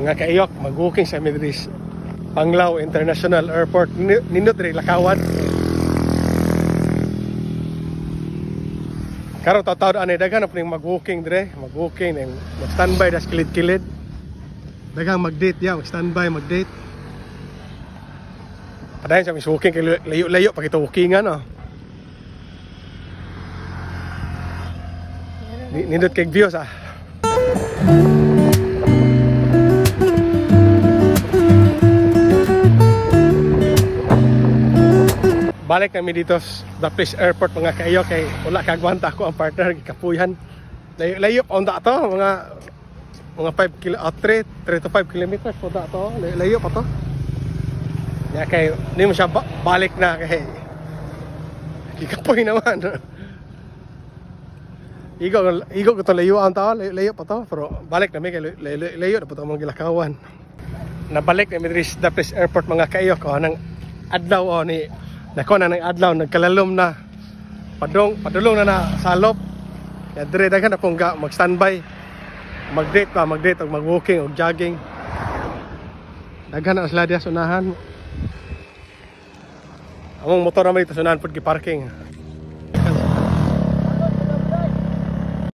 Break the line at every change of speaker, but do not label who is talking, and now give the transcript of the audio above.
mga kaiyok mag-booking sa Midris Panglao International Airport nindot diri Lakawan. Karon taw-taw ani daghan na puning mag-booking dire, mag-booking and mag-standby das kilid-kilid. Daghang mag-date ya, mag-standby, mag-date. Padayon sa booking kay layo-layo pa kita bookingan oh. Nindot kay views ah. Balik kami dito sa Daplis Airport mga kayo kay wala kagwanta ako ang partner gikapuyan. Layo pa unta to mga 5 kilo 3 to 5 kilometers po da to. Layo pa to. Ya kay hindi mo siya balik na kay gikapuy naman. Igo ko to layo ang tao, layo pa to pero balik na mi kay layo na po to mga Gilakawan. Nabalik kami diri sa Daplis Airport mga kayo ko nang adlaw ni nako na ng adlaw nagkalalom na padulong na salop ya dire daghan akong mag-standby mag-date og mag-walking og jogging daghan na sila diya sunahan among motor naman dito sunahan pud gi-parking.